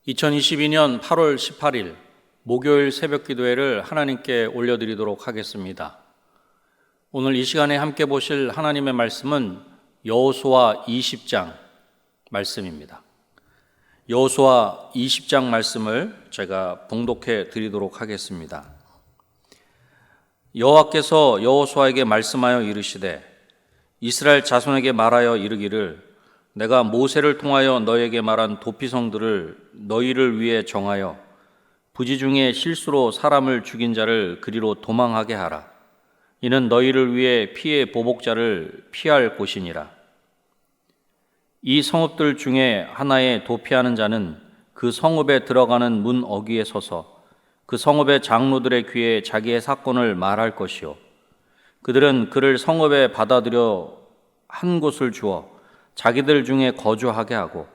2022년 8월 18일 목요일 새벽 기도회를 하나님께 올려드리도록 하겠습니다. 오늘 이 시간에 함께 보실 하나님의 말씀은 여호수아 20장 말씀입니다. 여호수아 20장 말씀을 제가 봉독해 드리도록 하겠습니다. 여호와께서 여호수아에게 말씀하여 이르시되 이스라엘 자손에게 말하여 이르기를 내가 모세를 통하여 너에게 말한 도피성들을 너희를 위해 정하여 부지 중에 실수로 사람을 죽인 자를 그리로 도망하게 하라. 이는 너희를 위해 피의 보복자를 피할 곳이니라. 이 성읍들 중에 하나에 도피하는 자는 그 성읍에 들어가는 문 어귀에 서서 그 성읍의 장로들의 귀에 자기의 사건을 말할 것이요 그들은 그를 성읍에 받아들여 한 곳을 주어 자기들 중에 거주하게 하고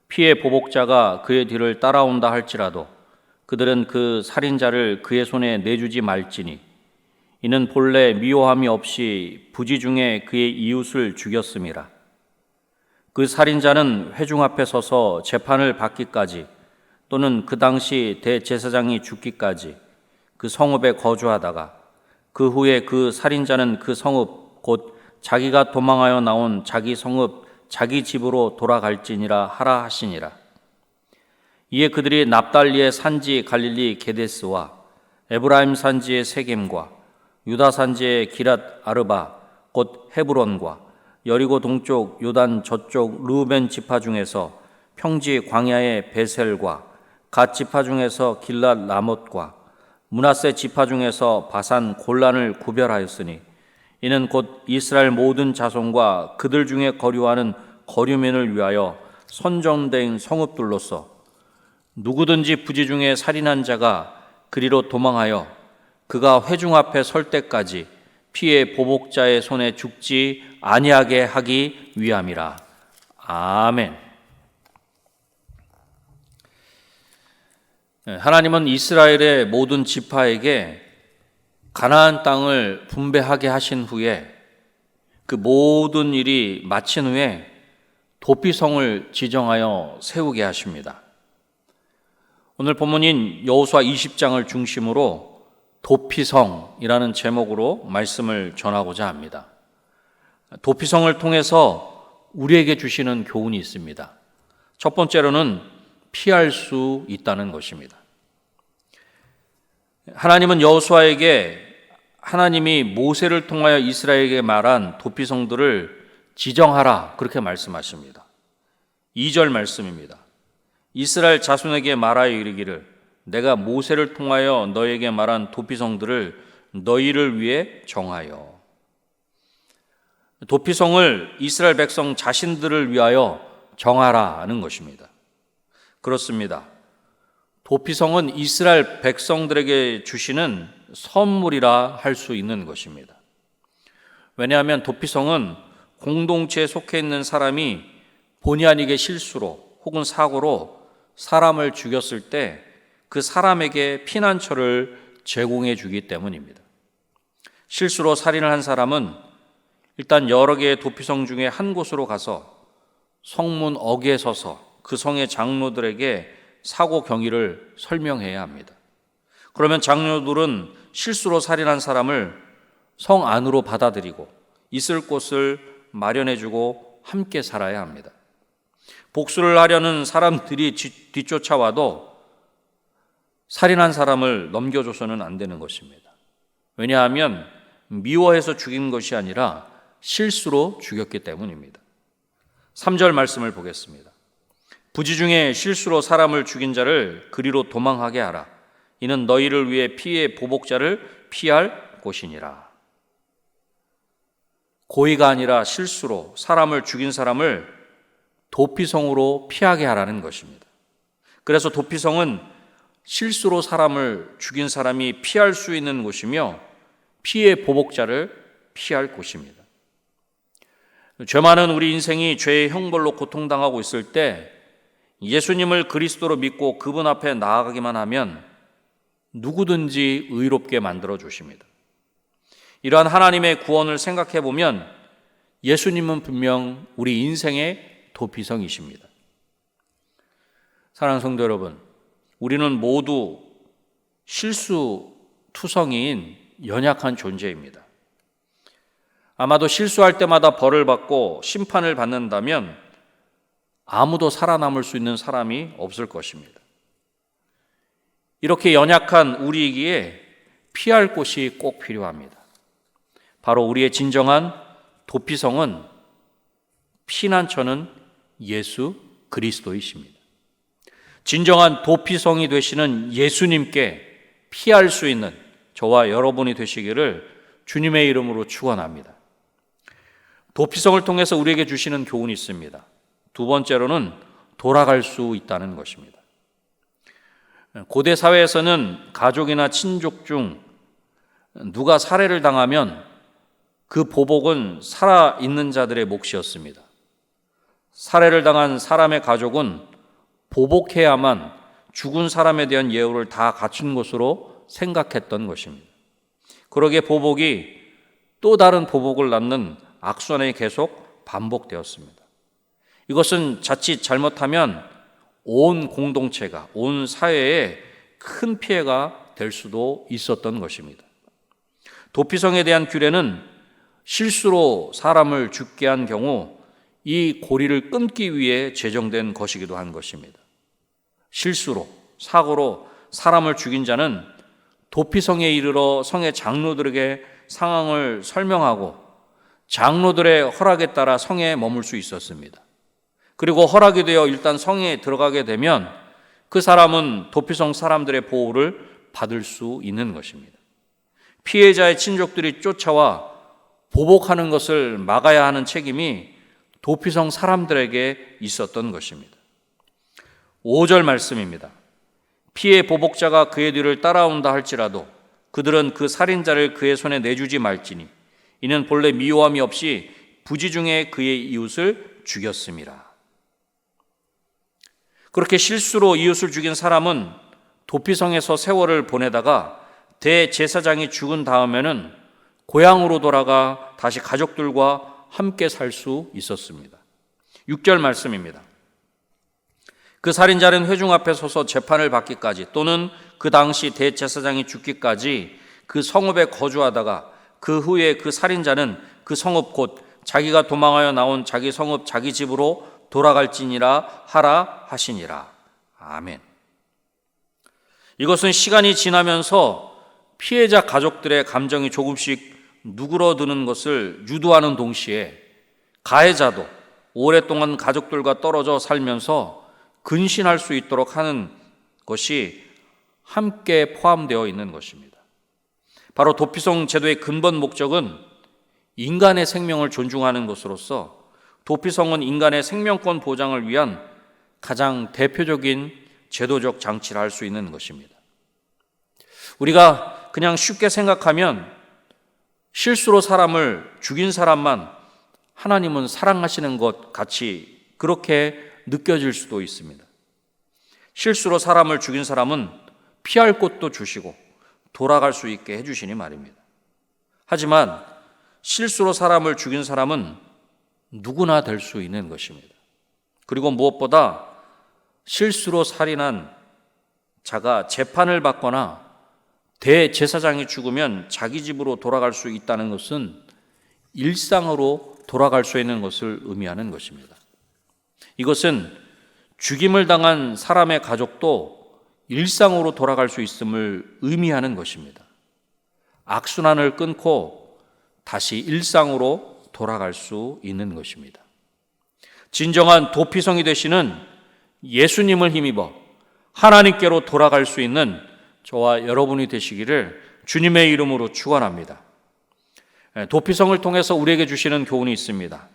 피의 보복자가 그의 뒤를 따라온다 할지라도 그들은 그 살인자를 그의 손에 내주지 말지니 이는 본래 미워함이 없이 부지 중에 그의 이웃을 죽였음이라. 그 살인자는 회중 앞에 서서 재판을 받기까지 또는 그 당시 대제사장이 죽기까지 그 성읍에 거주하다가 그 후에 그 살인자는 그 성읍 곧 자기가 도망하여 나온 자기 성읍 자기 집으로 돌아갈지니라 하라 하시니라. 이에 그들이 납달리의 산지 갈릴리 게데스와 에브라임 산지의 세겜과 유다 산지의 기랏 아르바 곧 헤브론과 여리고 동쪽 요단 저쪽 르우벤 지파 중에서 평지 광야의 베셀과 갓 지파 중에서 길랏 라못과 므낫세 지파 중에서 바산 골란을 구별하였으니 이는 곧 이스라엘 모든 자손과 그들 중에 거류하는 거류민을 위하여 선정된 성읍들로서 누구든지 부지 중에 살인한 자가 그리로 도망하여 그가 회중 앞에 설 때까지 피의 보복자의 손에 죽지 아니하게 하기 위함이라. 아멘. 하나님은 이스라엘의 모든 지파에게 가나안 땅을 분배하게 하신 후에 그 모든 일이 마친 후에 도피성을 지정하여 세우게 하십니다. 오늘 본문인 여호수아 20장을 중심으로 도피성이라는 제목으로 말씀을 전하고자 합니다. 도피성을 통해서 우리에게 주시는 교훈이 있습니다. 첫 번째로는 피할 수 있다는 것입니다. 하나님은 여호수아에게 하나님이 모세를 통하여 이스라엘에게 말한 도피성들을 지정하라 그렇게 말씀하십니다. 2절 말씀입니다. 이스라엘 자손에게 말하여 이르기를 내가 모세를 통하여 너에게 말한 도피성들을 너희를 위해 정하여. 도피성을 이스라엘 백성 자신들을 위하여 정하라는 것입니다. 그렇습니다. 도피성은 이스라엘 백성들에게 주시는 선물이라 할 수 있는 것입니다. 왜냐하면 도피성은 공동체에 속해 있는 사람이 본의 아니게 실수로 혹은 사고로 사람을 죽였을 때 그 사람에게 피난처를 제공해 주기 때문입니다. 실수로 살인을 한 사람은 일단 여러 개의 도피성 중에 한 곳으로 가서 성문 어귀에 서서 그 성의 장로들에게 사고 경위를 설명해야 합니다. 그러면 장로들은 실수로 살인한 사람을 성 안으로 받아들이고 있을 곳을 마련해주고 함께 살아야 합니다. 복수를 하려는 사람들이 뒤쫓아와도 살인한 사람을 넘겨줘서는 안 되는 것입니다. 왜냐하면 미워해서 죽인 것이 아니라 실수로 죽였기 때문입니다. 3절 말씀을 보겠습니다. 부지 중에 실수로 사람을 죽인 자를 그리로 도망하게 하라. 이는 너희를 위해 피의 보복자를 피할 곳이니라. 고의가 아니라 실수로 사람을 죽인 사람을 도피성으로 피하게 하라는 것입니다. 그래서 도피성은 실수로 사람을 죽인 사람이 피할 수 있는 곳이며 피의 보복자를 피할 곳입니다. 죄 많은 우리 인생이 죄의 형벌로 고통당하고 있을 때 예수님을 그리스도로 믿고 그분 앞에 나아가기만 하면 누구든지 의롭게 만들어 주십니다. 이러한 하나님의 구원을 생각해 보면 예수님은 분명 우리 인생의 도피성이십니다. 사랑하는 성도 여러분, 우리는 모두 실수투성이인 연약한 존재입니다. 아마도 실수할 때마다 벌을 받고 심판을 받는다면 아무도 살아남을 수 있는 사람이 없을 것입니다. 이렇게 연약한 우리이기에 피할 곳이 꼭 필요합니다. 바로 우리의 진정한 도피성은, 피난처는 예수 그리스도이십니다. 진정한 도피성이 되시는 예수님께 피할 수 있는 저와 여러분이 되시기를 주님의 이름으로 축원합니다. 도피성을 통해서 우리에게 주시는 교훈이 있습니다. 두 번째로는 돌아갈 수 있다는 것입니다. 고대 사회에서는 가족이나 친족 중 누가 살해를 당하면 그 보복은 살아있는 자들의 몫이었습니다. 살해를 당한 사람의 가족은 보복해야만 죽은 사람에 대한 예우를 다 갖춘 것으로 생각했던 것입니다. 그러기에 보복이 또 다른 보복을 낳는 악순환이 계속 반복되었습니다. 이것은 자칫 잘못하면 온 공동체가, 온 사회에 큰 피해가 될 수도 있었던 것입니다. 도피성에 대한 규례는 실수로 사람을 죽게 한 경우 이 고리를 끊기 위해 제정된 것이기도 한 것입니다. 실수로, 사고로 사람을 죽인 자는 도피성에 이르러 성의 장로들에게 상황을 설명하고 장로들의 허락에 따라 성에 머물 수 있었습니다. 그리고 허락이 되어 일단 성에 들어가게 되면 그 사람은 도피성 사람들의 보호를 받을 수 있는 것입니다. 피해자의 친족들이 쫓아와 보복하는 것을 막아야 하는 책임이 도피성 사람들에게 있었던 것입니다. 5절 말씀입니다. 피해 보복자가 그의 뒤를 따라온다 할지라도 그들은 그 살인자를 그의 손에 내주지 말지니 이는 본래 미워함이 없이 부지중에 그의 이웃을 죽였음이라. 그렇게 실수로 이웃을 죽인 사람은 도피성에서 세월을 보내다가 대제사장이 죽은 다음에는 고향으로 돌아가 다시 가족들과 함께 살 수 있었습니다. 6절 말씀입니다. 그 살인자는 회중 앞에 서서 재판을 받기까지 또는 그 당시 대제사장이 죽기까지 그 성읍에 거주하다가 그 후에 그 살인자는 그 성읍 곧 자기가 도망하여 나온 자기 성읍 자기 집으로 돌아갈지니라 하라 하시니라. 아멘. 이것은 시간이 지나면서 피해자 가족들의 감정이 조금씩 누그러드는 것을 유도하는 동시에 가해자도 오랫동안 가족들과 떨어져 살면서 근신할 수 있도록 하는 것이 함께 포함되어 있는 것입니다. 바로 도피성 제도의 근본 목적은 인간의 생명을 존중하는 것으로서 도피성은 인간의 생명권 보장을 위한 가장 대표적인 제도적 장치를 할 수 있는 것입니다. 우리가 그냥 쉽게 생각하면 실수로 사람을 죽인 사람만 하나님은 사랑하시는 것 같이 그렇게 느껴질 수도 있습니다. 실수로 사람을 죽인 사람은 피할 곳도 주시고 돌아갈 수 있게 해주시니 말입니다. 하지만 실수로 사람을 죽인 사람은 누구나 될 수 있는 것입니다. 그리고 무엇보다 실수로 살인한 자가 재판을 받거나 대제사장이 죽으면 자기 집으로 돌아갈 수 있다는 것은 일상으로 돌아갈 수 있는 것을 의미하는 것입니다. 이것은 죽임을 당한 사람의 가족도 일상으로 돌아갈 수 있음을 의미하는 것입니다. 악순환을 끊고 다시 일상으로 돌아갈 수 있는 것입니다. 진정한 도피성이 되시는 예수님을 힘입어 하나님께로 돌아갈 수 있는 저와 여러분이 되시기를 주님의 이름으로 축원합니다. 도피성을 통해서 우리에게 주시는 교훈이 있습니다.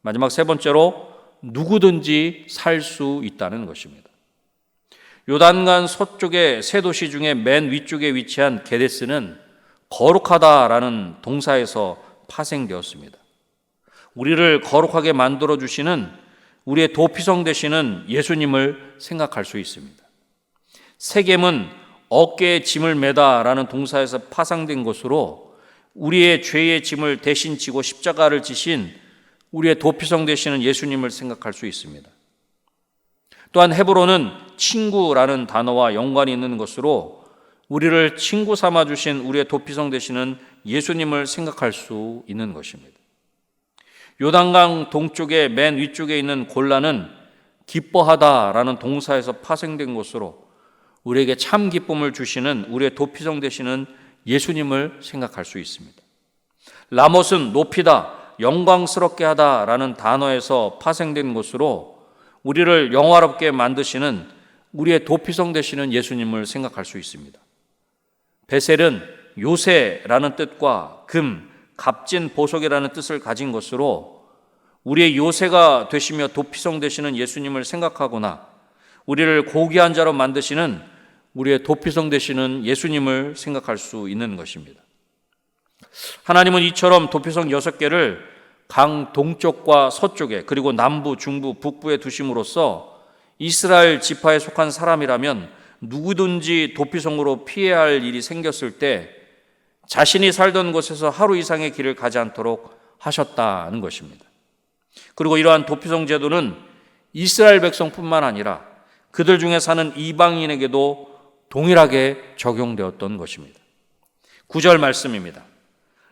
마지막 세 번째로 누구든지 살 수 있다는 것입니다. 요단강 서쪽의 세 도시 중에 맨 위쪽에 위치한 게데스는 거룩하다라는 동사에서 파생되었습니다. 우리를 거룩하게 만들어 주시는 우리의 도피성 되시는 예수님을 생각할 수 있습니다. 세겜은 어깨에 짐을 매다라는 동사에서 파생된 것으로 우리의 죄의 짐을 대신 지고 십자가를 지신 우리의 도피성 되시는 예수님을 생각할 수 있습니다. 또한 헤브론은 친구라는 단어와 연관이 있는 것으로 우리를 친구 삼아 주신 우리의 도피성 되시는 예수님을 생각할 수 있는 것입니다. 요단강 동쪽의 맨 위쪽에 있는 골라는 기뻐하다라는 동사에서 파생된 것으로 우리에게 참 기쁨을 주시는 우리의 도피성 되시는 예수님을 생각할 수 있습니다. 라못은 높이다, 영광스럽게 하다라는 단어에서 파생된 것으로 우리를 영화롭게 만드시는 우리의 도피성 되시는 예수님을 생각할 수 있습니다. 베셀은 요새라는 뜻과 금, 값진 보석이라는 뜻을 가진 것으로 우리의 요새가 되시며 도피성 되시는 예수님을 생각하거나 우리를 고귀한 자로 만드시는 우리의 도피성 되시는 예수님을 생각할 수 있는 것입니다. 하나님은 이처럼 도피성 6개를 강 동쪽과 서쪽에 그리고 남부, 중부, 북부에 두심으로써 이스라엘 지파에 속한 사람이라면 누구든지 도피성으로 피해야 할 일이 생겼을 때 자신이 살던 곳에서 하루 이상의 길을 가지 않도록 하셨다는 것입니다. 그리고 이러한 도피성 제도는 이스라엘 백성뿐만 아니라 그들 중에 사는 이방인에게도 동일하게 적용되었던 것입니다. 9절 말씀입니다.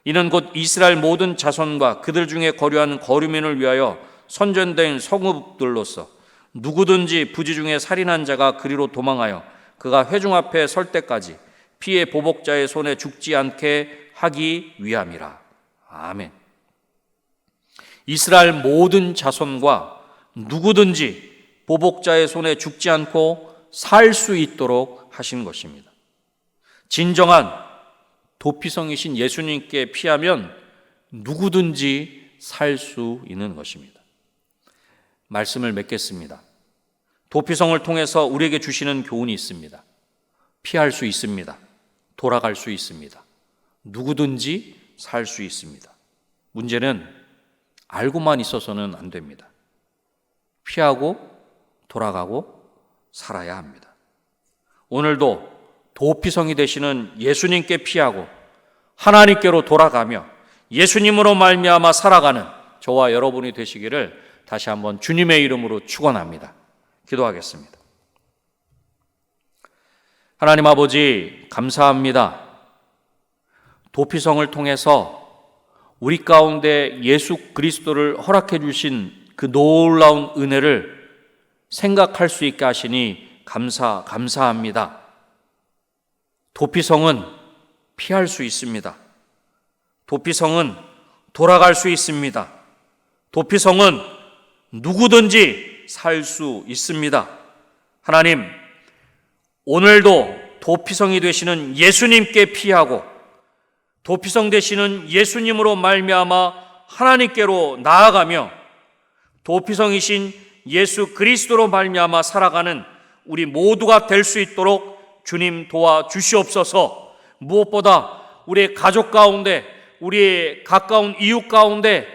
이는 곧 이스라엘 모든 자손과 그들 중에 거류한 거류민을 위하여 선전된 성읍들로서 누구든지 부지 중에 살인한 자가 그리로 도망하여 그가 회중 앞에 설 때까지 피해 보복자의 손에 죽지 않게 하기 위함이라. 아멘. 이스라엘 모든 자손과 누구든지 보복자의 손에 죽지 않고 살 수 있도록 하신 것입니다. 진정한 도피성이신 예수님께 피하면 누구든지 살 수 있는 것입니다. 말씀을 맺겠습니다. 도피성을 통해서 우리에게 주시는 교훈이 있습니다. 피할 수 있습니다. 돌아갈 수 있습니다. 누구든지 살 수 있습니다. 문제는 알고만 있어서는 안 됩니다. 피하고 돌아가고 살아야 합니다. 오늘도 도피성이 되시는 예수님께 피하고 하나님께로 돌아가며 예수님으로 말미암아 살아가는 저와 여러분이 되시기를 다시 한번 주님의 이름으로 축원합니다. 기도하겠습니다. 하나님 아버지 감사합니다. 도피성을 통해서 우리 가운데 예수 그리스도를 허락해 주신 그 놀라운 은혜를 생각할 수 있게 하시니 감사합니다. 도피성은 피할 수 있습니다. 도피성은 돌아갈 수 있습니다. 도피성은 누구든지 살 수 있습니다. 하나님, 오늘도 도피성이 되시는 예수님께 피하고 도피성 되시는 예수님으로 말미암아 하나님께로 나아가며 도피성이신 예수 그리스도로 말미암아 살아가는 우리 모두가 될 수 있도록 주님 도와주시옵소서. 무엇보다 우리의 가족 가운데, 우리의 가까운 이웃 가운데,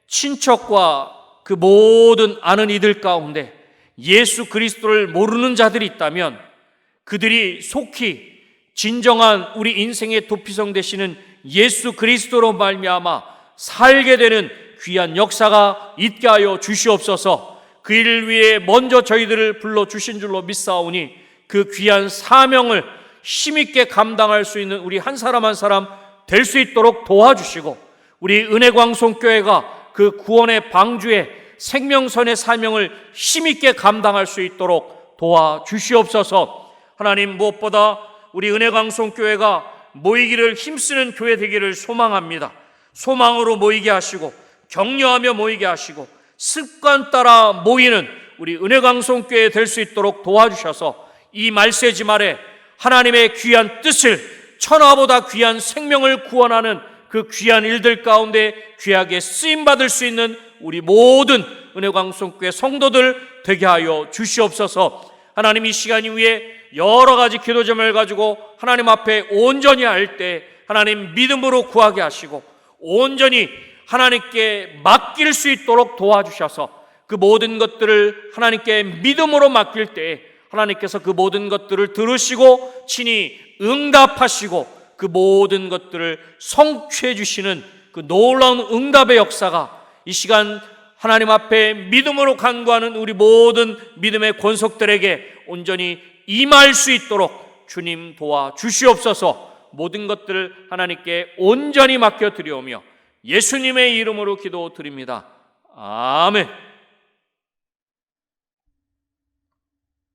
친척과 그 모든 아는 이들 가운데 예수 그리스도를 모르는 자들이 있다면 그들이 속히 진정한 우리 인생의 도피성 되시는 예수 그리스도로 말미암아 살게 되는 귀한 역사가 있게 하여 주시옵소서. 그 일을 위해 먼저 저희들을 불러주신 줄로 믿사오니 그 귀한 사명을 힘있게 감당할 수 있는 우리 한 사람 한 사람 될 수 있도록 도와주시고 우리 은혜광송교회가 그 구원의 방주에 생명선의 사명을 힘있게 감당할 수 있도록 도와주시옵소서. 하나님, 무엇보다 우리 은혜광송교회가 모이기를 힘쓰는 교회 되기를 소망합니다. 소망으로 모이게 하시고 격려하며 모이게 하시고 습관 따라 모이는 우리 은혜광송교회 될 수 있도록 도와주셔서 이 말세지 말에 하나님의 귀한 뜻을, 천하보다 귀한 생명을 구원하는 그 귀한 일들 가운데 귀하게 쓰임받을 수 있는 우리 모든 은혜광송교회 성도들 되게 하여 주시옵소서. 하나님, 이 시간 이후에 여러 가지 기도점을 가지고 하나님 앞에 온전히 할 때 하나님 믿음으로 구하게 하시고 온전히 하나님께 맡길 수 있도록 도와주셔서 그 모든 것들을 하나님께 믿음으로 맡길 때 하나님께서 그 모든 것들을 들으시고 친히 응답하시고 그 모든 것들을 성취해 주시는 그 놀라운 응답의 역사가 이 시간 하나님 앞에 믿음으로 간구하는 우리 모든 믿음의 권속들에게 온전히 임할 수 있도록 주님 도와주시옵소서. 모든 것들을 하나님께 온전히 맡겨드리오며 예수님의 이름으로 기도드립니다. 아멘.